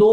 2